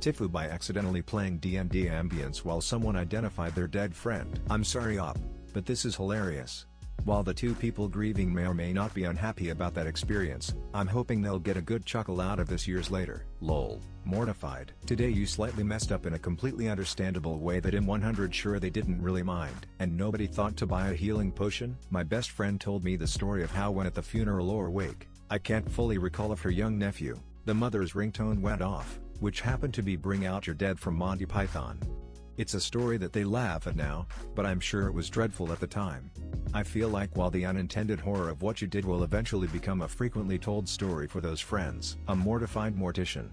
Tifu by accidentally playing D&D Ambience while someone identified their dead friend. I'm sorry op, but this is hilarious. While the two people grieving may or may not be unhappy about that experience, I'm hoping they'll get a good chuckle out of this years later. Lol. Mortified. Today you slightly messed up in a completely understandable way that I'm 100 sure they didn't really mind. And nobody thought to buy a healing potion? My best friend told me the story of how when at the funeral or wake, I can't fully recall of her young nephew, the mother's ringtone went off, which happened to be Bring Out Your Dead from Monty Python. It's a story that they laugh at now, but I'm sure it was dreadful at the time. I feel like while the unintended horror of what you did will eventually become a frequently told story for those friends. A mortified mortician.